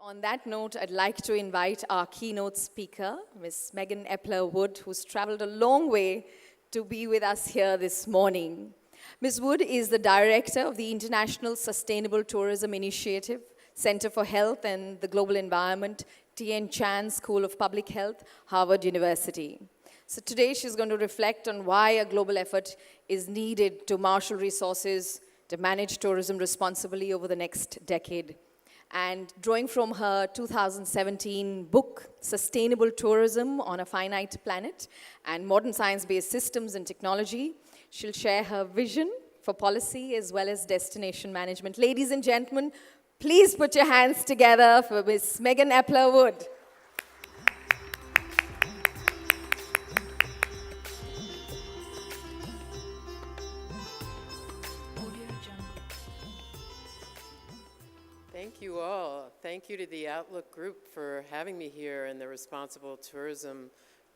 On that note, I'd like to invite our keynote speaker, Ms. Epler Wood, who's traveled a long way to be with us here this morning. Ms. Wood is the director of the International Sustainable Tourism Initiative, Center for Health and the Global Environment, T.N. Chan School of Public Health, Harvard University. So today she's going to reflect on why a global effort is needed to marshal resources to manage tourism responsibly over the next decade. And drawing from her 2017 book, Sustainable Tourism on a Finite Planet and Modern Science-Based Systems and Technology, she'll share her vision for policy as well as destination management. Ladies and gentlemen, please put your hands together for Ms. Epler Wood. Thank you all. Thank you to the Outlook Group for having me here and the Responsible Tourism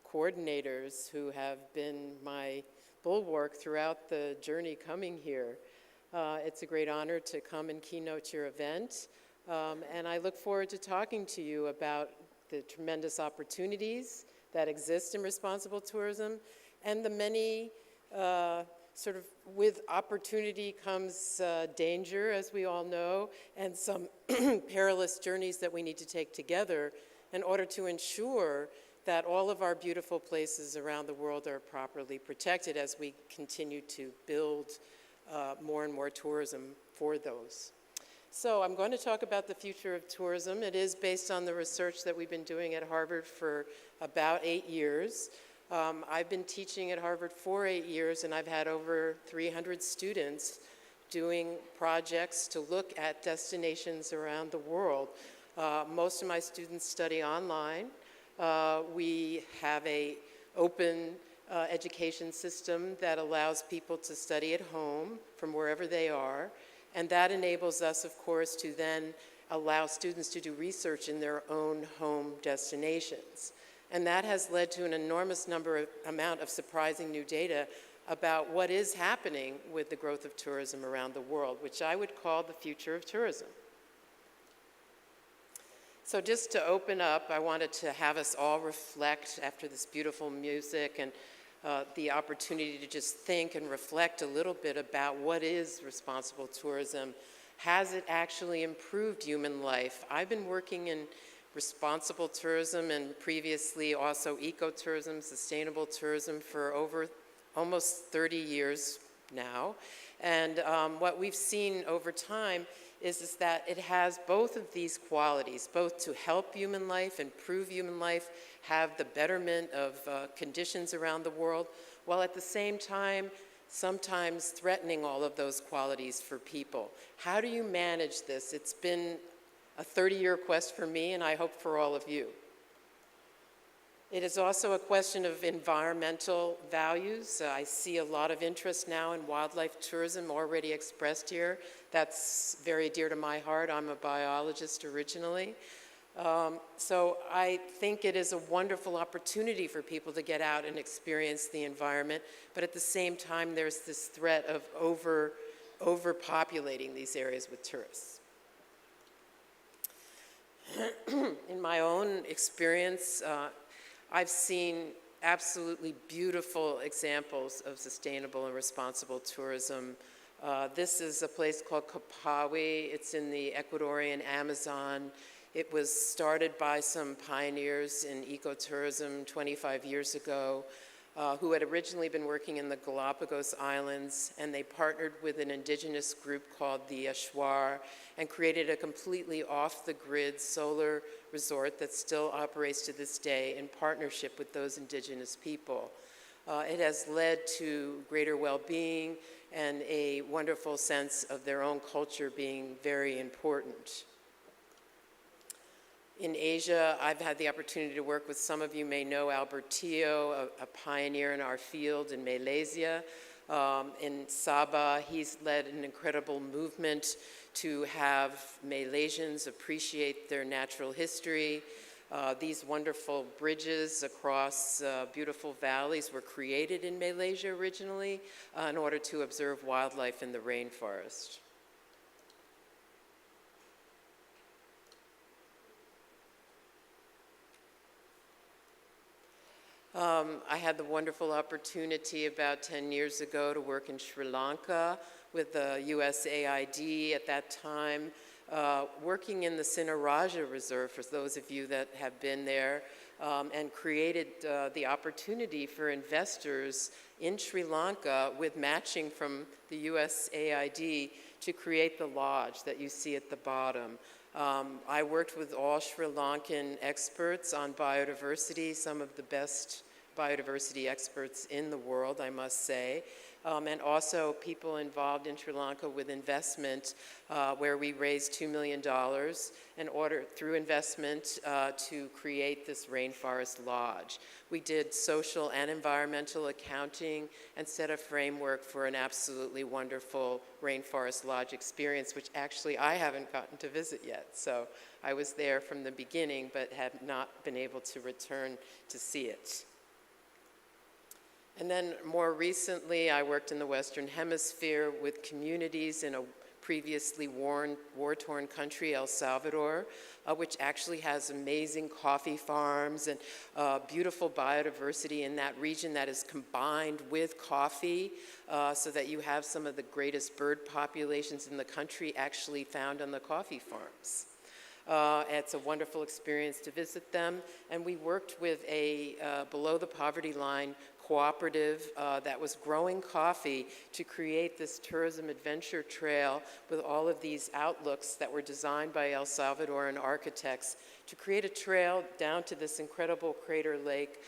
coordinators who have been my bulwark throughout the journey coming here. It's a great honor to come and keynote your event, and I look forward to talking to you about the tremendous opportunities that exist in responsible tourism and the many with opportunity comes danger, as we all know, and some perilous journeys that we need to take together in order to ensure that all of our beautiful places around the world are properly protected as we continue to build more and more tourism for those. So I'm going to talk about the future of tourism. It is based on the research that we've been doing at Harvard for about 8 years. I've been teaching at Harvard for 8 years, and I've had over 300 students doing projects to look at destinations around the world. Most of my students study online. We have an open education system that allows people to study at home from wherever they are, and that enables us, of course, to then allow students to do research in their own home destinations. And that has led to an enormous amount of surprising new data about what is happening with the growth of tourism around the world, which I would call the future of tourism. So just to open up, I wanted to have us all reflect after this beautiful music and the opportunity to just think and reflect a little bit about what is responsible tourism. Has it actually improved human life? I've been working in responsible tourism and previously also ecotourism, sustainable tourism for over almost 30 years now. And what we've seen over time is that it has both of these qualities, both to help human life, improve human life, have the betterment of conditions around the world, while at the same time sometimes threatening all of those qualities for people. How do you manage this? It's been a 30-year quest for me, and I hope for all of you. It is also a question of environmental values. I see a lot of interest now in wildlife tourism already expressed here. That's very dear to my heart. I'm a biologist originally. So I think it is a wonderful opportunity for people to get out and experience the environment, but at the same time, there's this threat of overpopulating these areas with tourists. In my own experience, I've seen absolutely beautiful examples of sustainable and responsible tourism. This is a place called Copawi. It's in the Ecuadorian Amazon. It was started by some pioneers in ecotourism 25 years ago who had originally been working in the Galapagos Islands, and they partnered with an indigenous group called the Ashwar and created a completely off-the-grid solar resort that still operates to this day in partnership with those indigenous people. It has led to greater well-being and a wonderful sense of their own culture being very important. In Asia, I've had the opportunity to work with, some of you may know Albertillo, a pioneer in our field in Malaysia. In Sabah, he's led an incredible movement to have Malaysians appreciate their natural history. These wonderful bridges across beautiful valleys were created in Malaysia originally in order to observe wildlife in the rainforest. I had the wonderful opportunity about 10 years ago to work in Sri Lanka with the USAID at that time, working in the Sinaraja Reserve, for those of you that have been there, and created the opportunity for investors in Sri Lanka with matching from the USAID to create the lodge that you see at the bottom. I worked with all Sri Lankan experts on biodiversity, some of the best biodiversity experts in the world, I must say, and also people involved in Sri Lanka with investment, where we raised $2 million through investment to create this rainforest lodge. We did social and environmental accounting and set a framework for an absolutely wonderful rainforest lodge experience, which actually I haven't gotten to visit yet. So I was there from the beginning, but have not been able to return to see it. And then more recently, I worked in the Western Hemisphere with communities in a previously war-torn country, El Salvador, which actually has amazing coffee farms and beautiful biodiversity in that region that is combined with coffee, so that you have some of the greatest bird populations in the country actually found on the coffee farms. It's a wonderful experience to visit them. And we worked with a below the poverty line cooperative that was growing coffee to create this tourism adventure trail with all of these outlooks that were designed by El Salvadoran architects to create a trail down to this incredible crater lake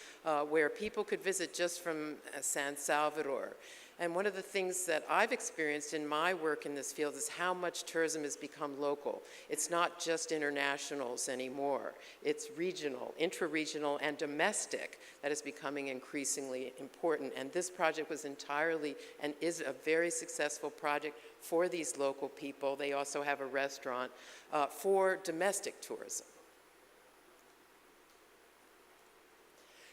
where people could visit just from San Salvador. And one of the things that I've experienced in my work in this field is how much tourism has become local. It's not just internationals anymore. It's regional, intra-regional, and domestic that is becoming increasingly important. And this project was entirely and is a very successful project for these local people. They also have a restaurant for domestic tourism.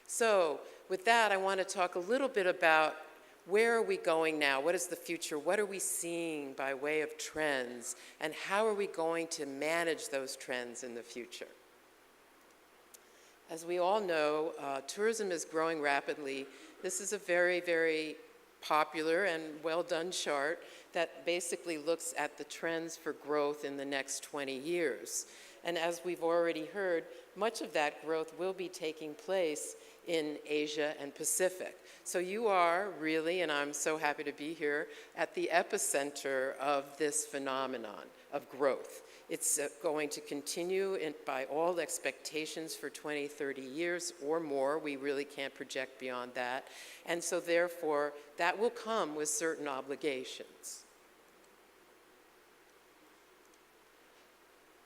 So with that, I want to talk a little bit about where are we going now? What is the future? What are we seeing by way of trends? And how are we going to manage those trends in the future? As we all know, tourism is growing rapidly. This is a very, very popular and well-done chart that basically looks at the trends for growth in the next 20 years. And as we've already heard, much of that growth will be taking place in Asia and Pacific. So you are really, and I'm so happy to be here, at the epicenter of this phenomenon of growth. It's going to continue by all expectations for 20, 30 years or more. We really can't project beyond that. And so therefore, that will come with certain obligations.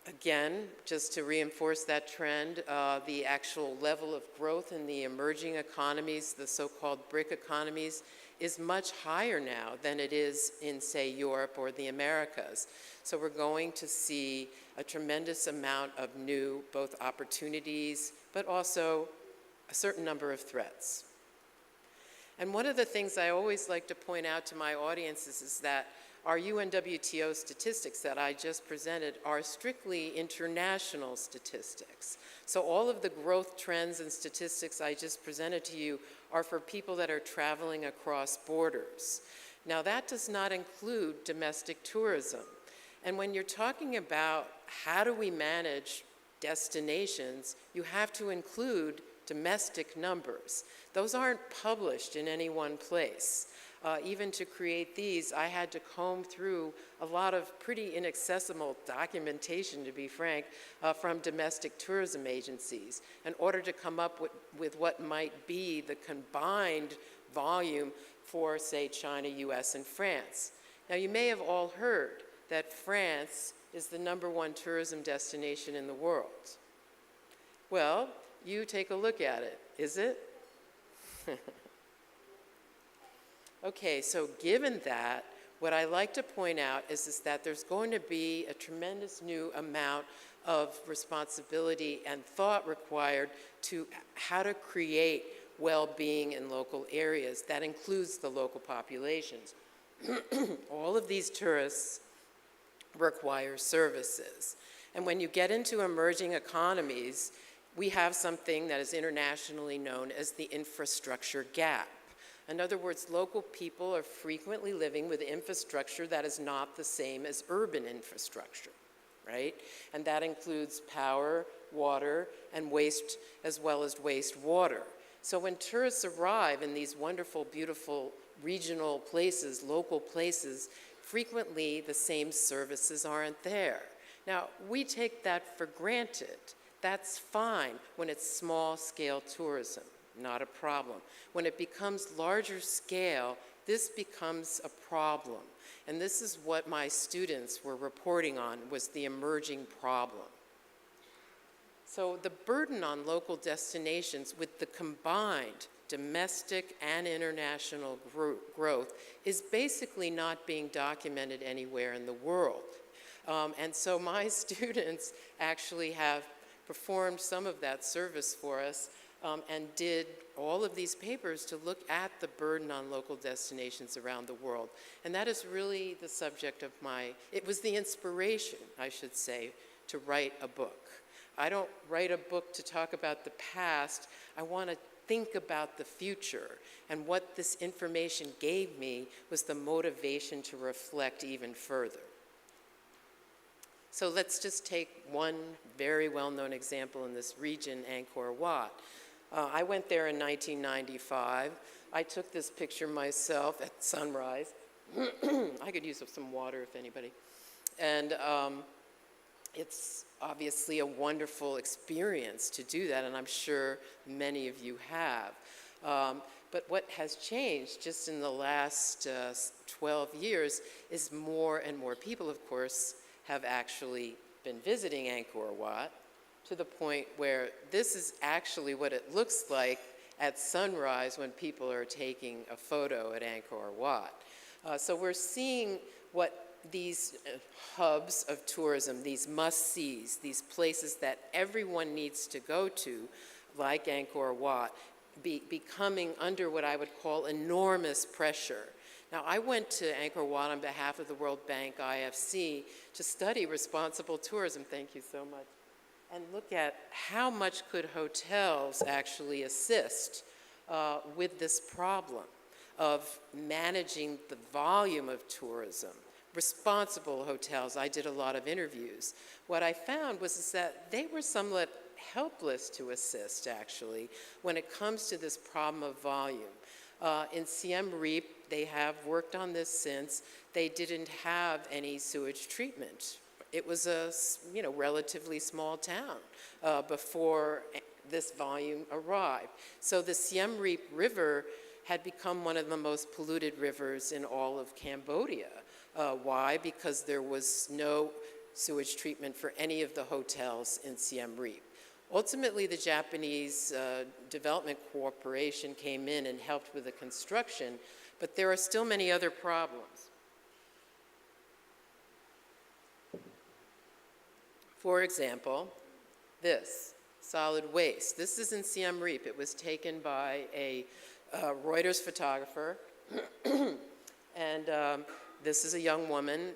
Again, just to reinforce that trend, the actual level of growth in the emerging economies, the so-called BRIC economies, is much higher now than it is in, say, Europe or the Americas. So we're going to see a tremendous amount of new, both opportunities, but also a certain number of threats. And one of the things I always like to point out to my audiences is that our UNWTO statistics that I just presented are strictly international statistics. So all of the growth trends and statistics I just presented to you are for people that are traveling across borders. Now that does not include domestic tourism. And when you're talking about how do we manage destinations, you have to include domestic numbers. Those aren't published in any one place. Even to create these, I had to comb through a lot of pretty inaccessible documentation, to be frank, from domestic tourism agencies in order to come up with what might be the combined volume for, say, China, US, and France. Now, you may have all heard that France is the #1 tourism destination in the world. Well, you take a look at it. Is it? Okay, so given that, what I like to point out is that there's going to be a tremendous new amount of responsibility and thought required to how to create well-being in local areas. That includes the local populations. All of these tourists require services. And when you get into emerging economies, we have something that is internationally known as the infrastructure gap. In other words, local people are frequently living with infrastructure that is not the same as urban infrastructure, right? And that includes power, water, and waste, as well as wastewater. So when tourists arrive in these wonderful, beautiful regional places, local places, frequently the same services aren't there. Now, we take that for granted. That's fine when it's small-scale tourism, not a problem. When it becomes larger scale, this becomes a problem. And this is what my students were reporting on, was the emerging problem. So the burden on local destinations with the combined domestic and international growth is basically not being documented anywhere in the world. And so my students actually have performed some of that service for us and did all of these papers to look at the burden on local destinations around the world. And that is really the subject of it was the inspiration, I should say, to write a book. I don't write a book to talk about the past. I want to think about the future. And what this information gave me was the motivation to reflect even further. So let's just take one very well-known example in this region, Angkor Wat. I went there in 1995. I took this picture myself at sunrise. I could use some water if anybody. And it's obviously a wonderful experience to do that, and I'm sure many of you have. But what has changed just in the last 12 years is more and more people, of course, have actually been visiting Angkor Wat, to the point where this is actually what it looks like at sunrise when people are taking a photo at Angkor Wat. So we're seeing what these hubs of tourism, these must-sees, these places that everyone needs to go to, like Angkor Wat, becoming under what I would call enormous pressure. Now, I went to Angkor Wat on behalf of the World Bank IFC to study responsible tourism, thank you so much, and look at how much could hotels actually assist with this problem of managing the volume of tourism. Responsible hotels, I did a lot of interviews. What I found was that they were somewhat helpless to assist, actually, when it comes to this problem of volume. In Siem Reap, they have worked on this since. They didn't have any sewage treatment. It was a relatively small town before this volume arrived. So the Siem Reap River had become one of the most polluted rivers in all of Cambodia. Why? Because there was no sewage treatment for any of the hotels in Siem Reap. Ultimately, the Japanese Development Corporation came in and helped with the construction, but there are still many other problems. For example, this solid waste. This is in Siem Reap. It was taken by a Reuters photographer, and this is a young woman.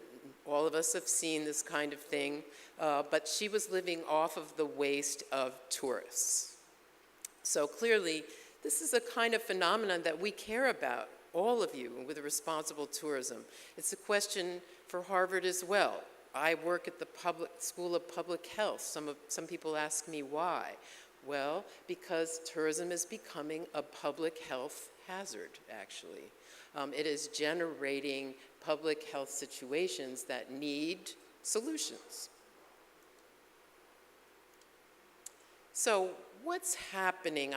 All of us have seen this kind of thing, but she was living off of the waste of tourists. So clearly, this is a kind of phenomenon that we care about, all of you, with responsible tourism. It's a question for Harvard as well. I work at the School of Public Health. Some people ask me why. Well, because tourism is becoming a public health hazard, actually. It is generating public health situations that need solutions. So what's happening?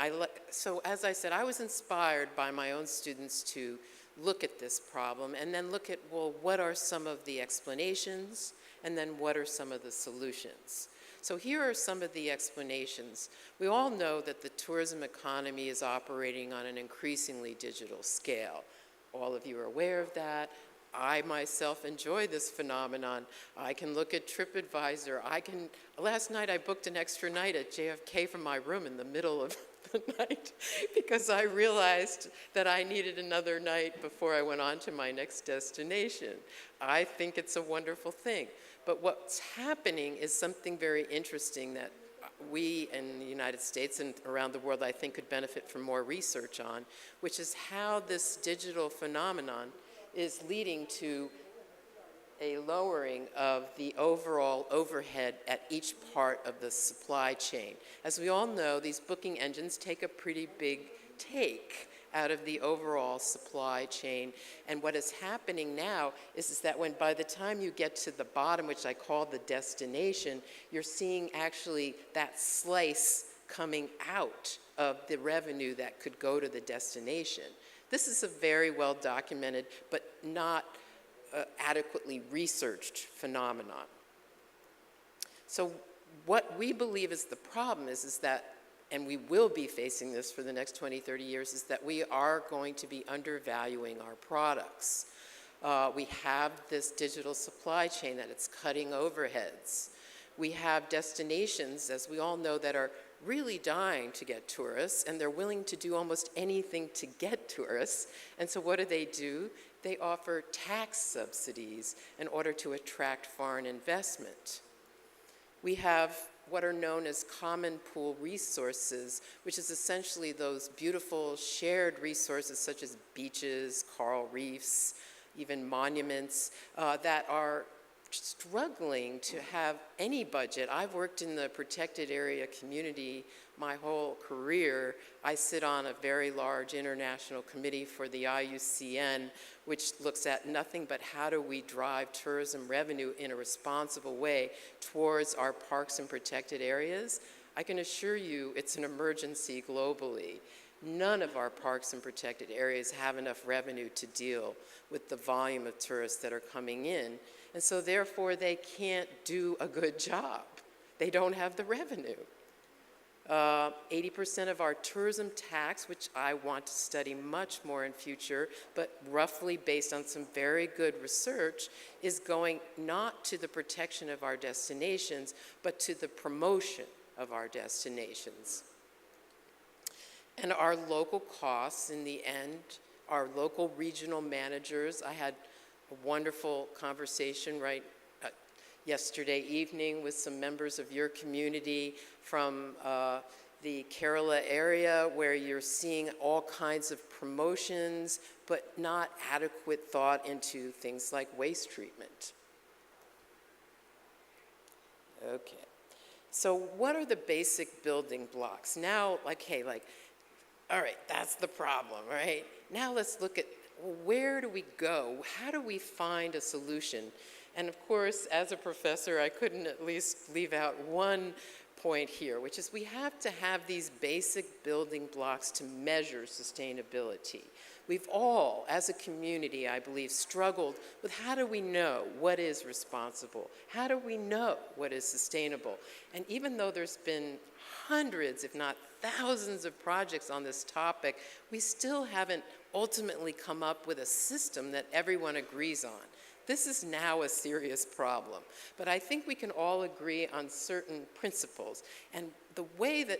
So as I said, I was inspired by my own students to look at this problem and then look at, well, what are some of the explanations and then what are some of the solutions? So here are some of the explanations. We all know that the tourism economy is operating on an increasingly digital scale. All of you are aware of that. I myself enjoy this phenomenon. I can look at TripAdvisor. Last night I booked an extra night at JFK from my room in the middle of the night because I realized that I needed another night before I went on to my next destination. I think it's a wonderful thing. But what's happening is something very interesting that we in the United States and around the world, I think, could benefit from more research on, which is how this digital phenomenon is leading to a lowering of the overall overhead at each part of the supply chain. As we all know, these booking engines take a pretty big take out of the overall supply chain. And what is happening now is that when by the time you get to the bottom, which I call the destination, you're seeing actually that slice coming out of the revenue that could go to the destination. This is a very well documented, but not adequately researched phenomenon. So what we believe is the problem is that, and we will be facing this for the next 20, 30 years, is that we are going to be undervaluing our products. We have this digital supply chain that it's cutting overheads. We have destinations, as we all know, that are really dying to get tourists, and they're willing to do almost anything to get tourists. And so what do? They offer tax subsidies in order to attract foreign investment. We have what are known as common pool resources, which is essentially those beautiful shared resources such as beaches, coral reefs, even monuments that are struggling to have any budget. I've worked in the protected area community my whole career. I sit on a very large international committee for the IUCN, which looks at nothing but how do we drive tourism revenue in a responsible way towards our parks and protected areas. I can assure you it's an emergency globally. None of our parks and protected areas have enough revenue to deal with the volume of tourists that are coming in. And so therefore they can't do a good job. They don't have the revenue. 80% of our tourism tax, which I want to study much more in future, but roughly based on some very good research, is going not to the protection of our destinations, but to the promotion of our destinations. And our local costs, in the end, our local regional managers. I had a wonderful conversation yesterday evening with some members of your community from the Kerala area, where you're seeing all kinds of promotions, but not adequate thought into things like waste treatment. Okay, so what are the basic building blocks? Now, all right, that's the problem, right? Now let's look at, where do we go? How do we find a solution? And of course, as a professor, I couldn't at least leave out one point here, which is we have to have these basic building blocks to measure sustainability. We've all, as a community, I believe, struggled with how do we know what is responsible? How do we know what is sustainable? And even though there's been hundreds, if not thousands of projects on this topic, we still haven't ultimately come up with a system that everyone agrees on. This is now a serious problem, but I think we can all agree on certain principles. And the way that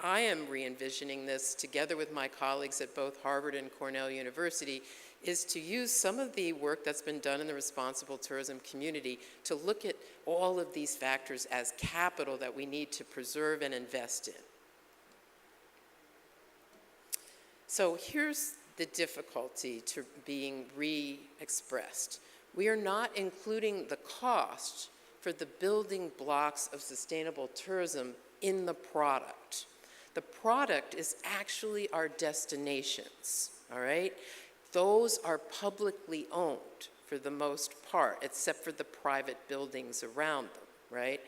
I am re-envisioning this, together with my colleagues at both Harvard and Cornell University, is to use some of the work that's been done in the responsible tourism community to look at all of these factors as capital that we need to preserve and invest in. So here's the difficulty to being re-expressed. We are not including the cost for the building blocks of sustainable tourism in the product. The product is actually our destinations, all right? Those are publicly owned for the most part, except for the private buildings around them, right?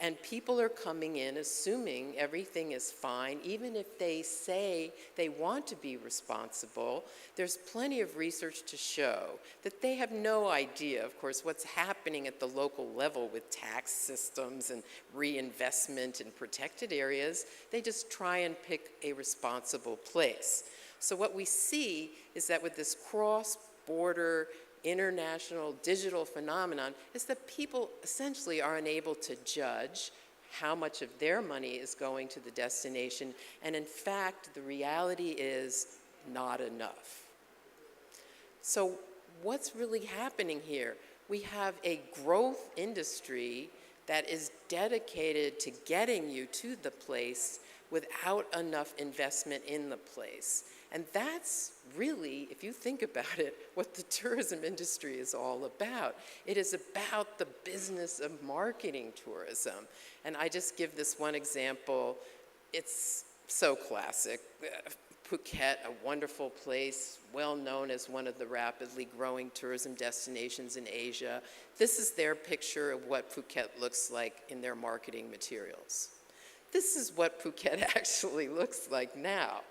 And people are coming in assuming everything is fine, even if they say they want to be responsible. There's plenty of research to show that they have no idea, of course, what's happening at the local level with tax systems and reinvestment in protected areas. They just try and pick a responsible place. So what we see is that with this cross-border international digital phenomenon is that people essentially are unable to judge how much of their money is going to the destination, and in fact, the reality is not enough. So what's really happening here? We have a growth industry that is dedicated to getting you to the place without enough investment in the place. And that's really, if you think about it, what the tourism industry is all about. It is about the business of marketing tourism. And I just give this one example. It's so classic. Phuket, a wonderful place, well known as one of the rapidly growing tourism destinations in Asia. This is their picture of what Phuket looks like in their marketing materials. This is what Phuket actually looks like now.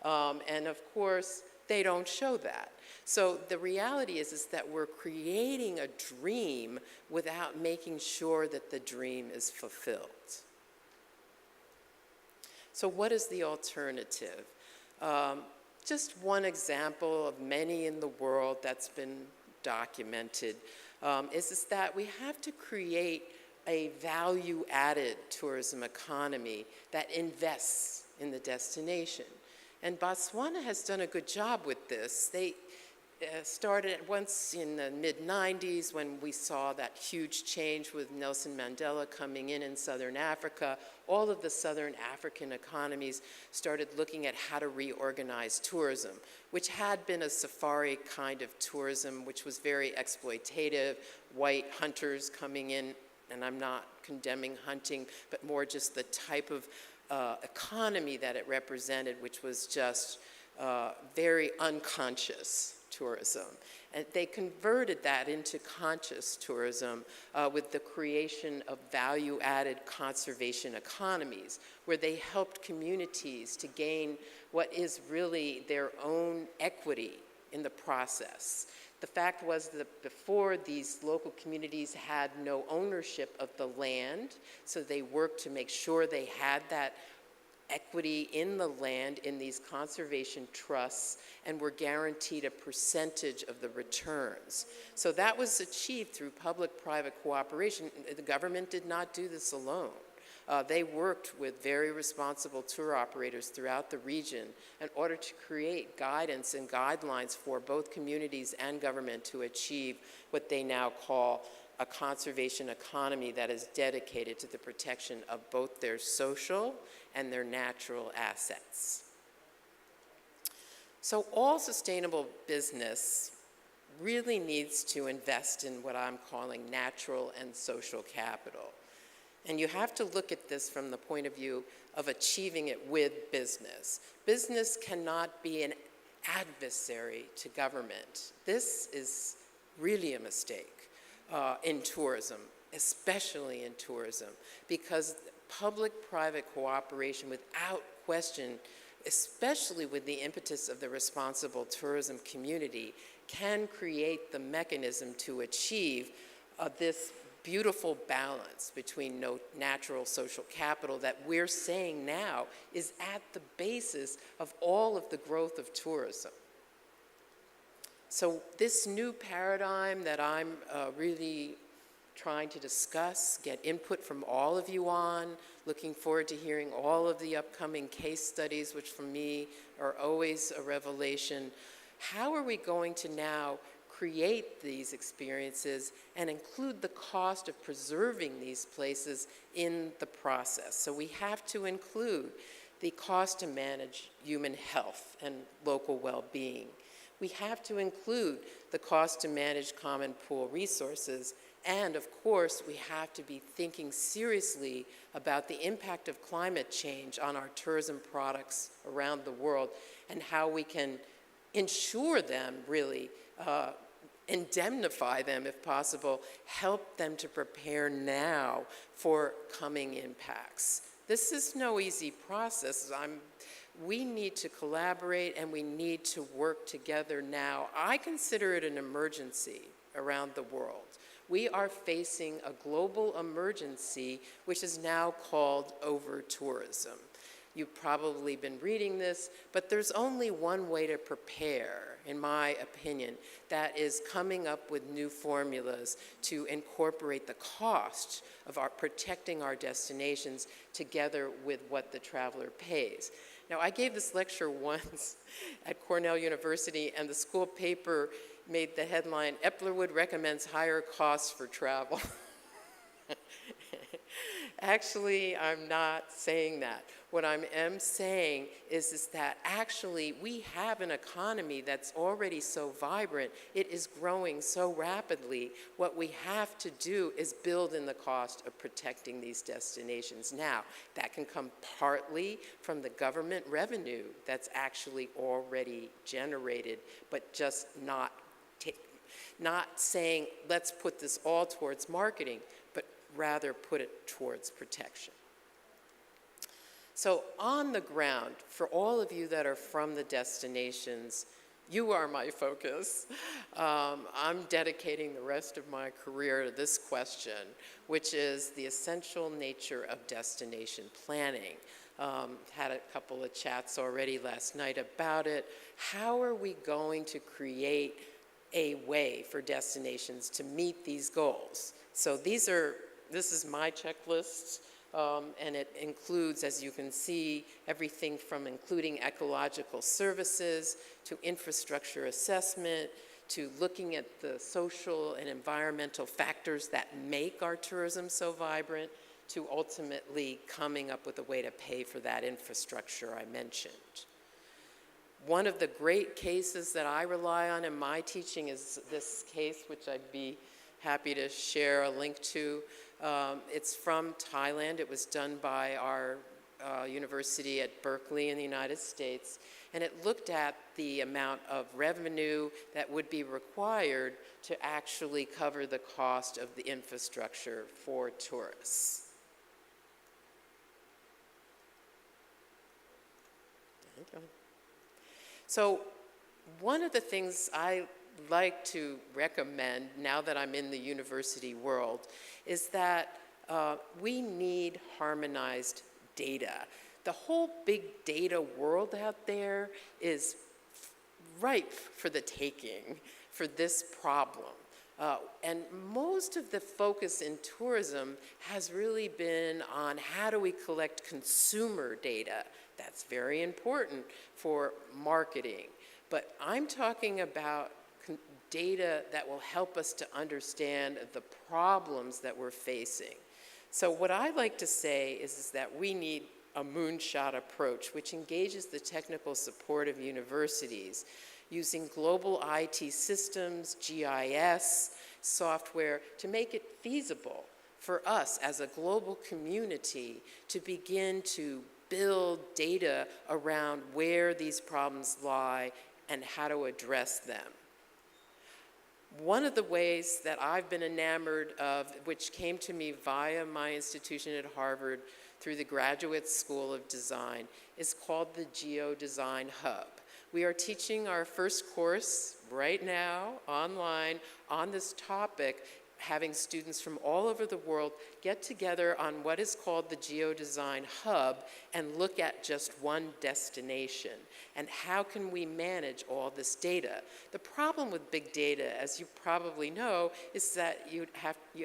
And of course, they don't show that. So the reality is that we're creating a dream without making sure that the dream is fulfilled. So what is the alternative? Just one example of many in the world that's been documented is that we have to create a value-added tourism economy that invests in the destination. And Botswana has done a good job with this. They started once in the mid-90s when we saw that huge change with Nelson Mandela coming in Southern Africa. All of the Southern African economies started looking at how to reorganize tourism, which had been a safari kind of tourism, which was very exploitative, white hunters coming in, and I'm not condemning hunting, but more just the type of economy that it represented, which was just very unconscious tourism. And they converted that into conscious tourism with the creation of value-added conservation economies, where they helped communities to gain what is really their own equity in the process. The fact was that before, these local communities had no ownership of the land, so they worked to make sure they had that equity in the land in these conservation trusts and were guaranteed a percentage of the returns. So that was achieved through public-private cooperation. The government did not do this alone. They worked with very responsible tour operators throughout the region in order to create guidance and guidelines for both communities and government to achieve what they now call a conservation economy that is dedicated to the protection of both their social and their natural assets. So all sustainable business really needs to invest in what I'm calling natural and social capital. And you have to look at this from the point of view of achieving it with business. Business cannot be an adversary to government. This is really a mistake in tourism, especially in tourism, because public-private cooperation without question, especially with the impetus of the responsible tourism community, can create the mechanism to achieve this beautiful balance between natural social capital that we're saying now is at the basis of all of the growth of tourism. So this new paradigm that I'm really trying to discuss, get input from all of you on, looking forward to hearing all of the upcoming case studies, which for me are always a revelation. How are we going to now create these experiences and include the cost of preserving these places in the process? So we have to include the cost to manage human health and local well-being. We have to include the cost to manage common pool resources. And of course, we have to be thinking seriously about the impact of climate change on our tourism products around the world and how we can ensure them, really, indemnify them if possible, help them to prepare now for coming impacts. This is no easy process. We need to collaborate and we need to work together now. I consider it an emergency around the world. We are facing a global emergency, which is now called over-tourism. You've probably been reading this, but there's only one way to prepare, in my opinion, that is coming up with new formulas to incorporate the cost of protecting our destinations together with what the traveler pays. Now, I gave this lecture once at Cornell University, and the school paper made the headline, "Epler Wood recommends higher costs for travel." Actually, I'm not saying that. What I am saying is that actually we have an economy that's already so vibrant, it is growing so rapidly. What we have to do is build in the cost of protecting these destinations. Now, that can come partly from the government revenue that's actually already generated, but just not saying, let's put this all towards marketing, but rather put it towards protection. So on the ground, for all of you that are from the destinations, you are my focus. I'm dedicating the rest of my career to this question, which is the essential nature of destination planning. Had a couple of chats already last night about it. How are we going to create a way for destinations to meet these goals? So this is my checklist, and it includes, as you can see, everything from including ecological services to infrastructure assessment to looking at the social and environmental factors that make our tourism so vibrant to ultimately coming up with a way to pay for that infrastructure I mentioned. One of the great cases that I rely on in my teaching is this case, which I'd be happy to share a link to. It's from Thailand. It was done by our university at Berkeley in the United States, and it looked at the amount of revenue that would be required to actually cover the cost of the infrastructure for tourists. There you go. So one of the things I like to recommend now that I'm in the university world is that we need harmonized data. The whole big data world out there is ripe for the taking for this problem. And most of the focus in tourism has really been on how do we collect consumer data. That's very important for marketing. But I'm talking about data that will help us to understand the problems that we're facing. So what I like to say is that we need a moonshot approach, which engages the technical support of universities using global IT systems, GIS, software, to make it feasible for us as a global community to begin to build data around where these problems lie and how to address them. One of the ways that I've been enamored of, which came to me via my institution at Harvard through the Graduate School of Design, is called the Geodesign Hub. We are teaching our first course right now online on this topic, having students from all over the world get together on what is called the Geodesign Hub and look at just one destination. And how can we manage all this data? The problem with big data, as you probably know, is that you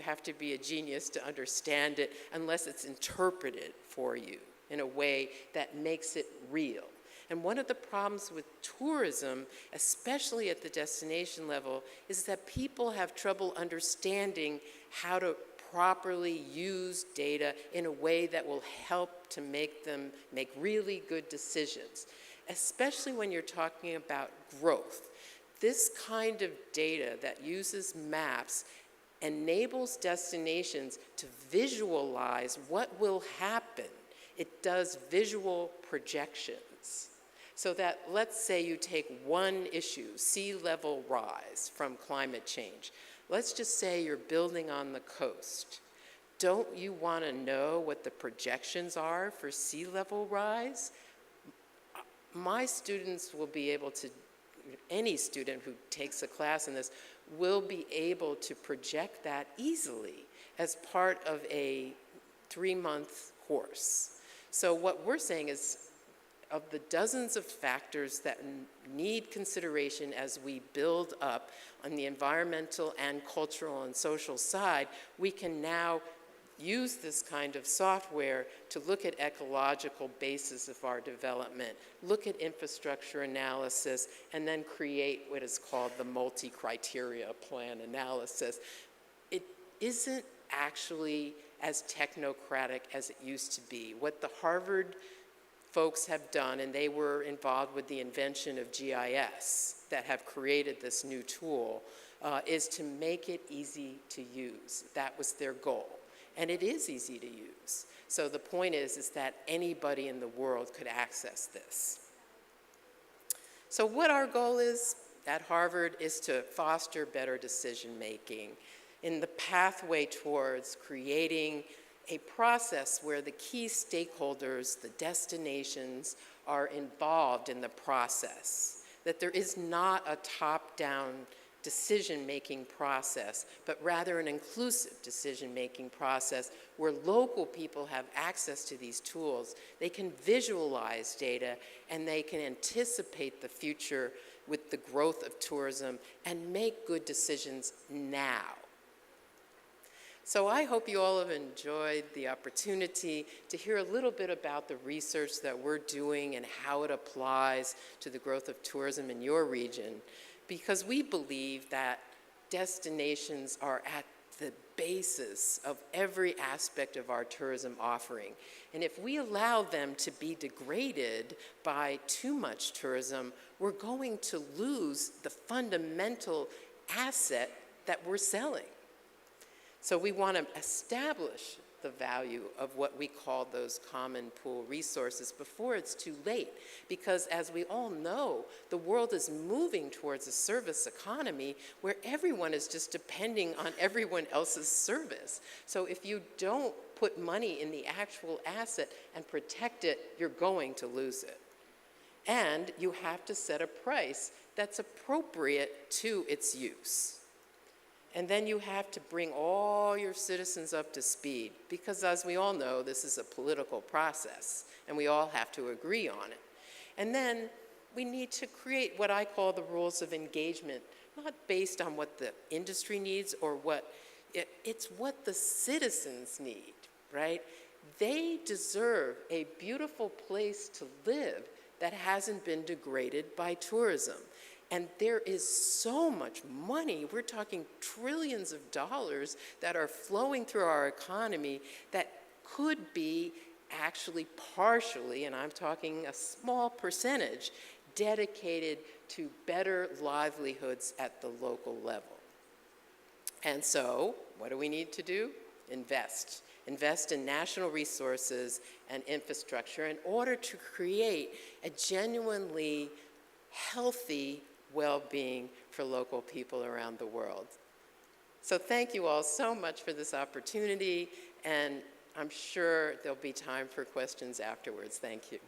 have to be a genius to understand it unless it's interpreted for you in a way that makes it real. And one of the problems with tourism, especially at the destination level, is that people have trouble understanding how to properly use data in a way that will help to make them make really good decisions, especially when you're talking about growth. This kind of data that uses maps enables destinations to visualize what will happen. It does visual projections. So that, let's say you take one issue, sea level rise from climate change. Let's just say you're building on the coast. Don't you want to know what the projections are for sea level rise? My students will be able to, any student who takes a class in this, will be able to project that easily as part of a 3-month course. So what we're saying is, of the dozens of factors that need consideration as we build up on the environmental and cultural and social side, we can now use this kind of software to look at ecological basis of our development, look at infrastructure analysis, and then create what is called the multi-criteria plan analysis. It isn't actually as technocratic as it used to be. What the Harvard folks have done, and they were involved with the invention of GIS that have created this new tool, is to make it easy to use. That was their goal. And it is easy to use. So the point is that anybody in the world could access this. So what our goal is at Harvard is to foster better decision making in the pathway towards creating a process where the key stakeholders, the destinations, are involved in the process. That there is not a top-down decision-making process, but rather an inclusive decision-making process where local people have access to these tools. They can visualize data and they can anticipate the future with the growth of tourism and make good decisions now. So I hope you all have enjoyed the opportunity to hear a little bit about the research that we're doing and how it applies to the growth of tourism in your region, because we believe that destinations are at the basis of every aspect of our tourism offering. And if we allow them to be degraded by too much tourism, we're going to lose the fundamental asset that we're selling. So we want to establish the value of what we call those common pool resources before it's too late. Because as we all know, the world is moving towards a service economy where everyone is just depending on everyone else's service. So if you don't put money in the actual asset and protect it, you're going to lose it. And you have to set a price that's appropriate to its use. And then you have to bring all your citizens up to speed, because as we all know, this is a political process, and we all have to agree on it. And then we need to create what I call the rules of engagement, not based on what the industry needs or it's what the citizens need, right? They deserve a beautiful place to live that hasn't been degraded by tourism. And there is so much money, we're talking trillions of dollars that are flowing through our economy that could be actually partially, and I'm talking a small percentage, dedicated to better livelihoods at the local level. And so, what do we need to do? Invest. Invest in national resources and infrastructure in order to create a genuinely healthy well-being for local people around the world. So thank you all so much for this opportunity, and I'm sure there'll be time for questions afterwards. Thank you.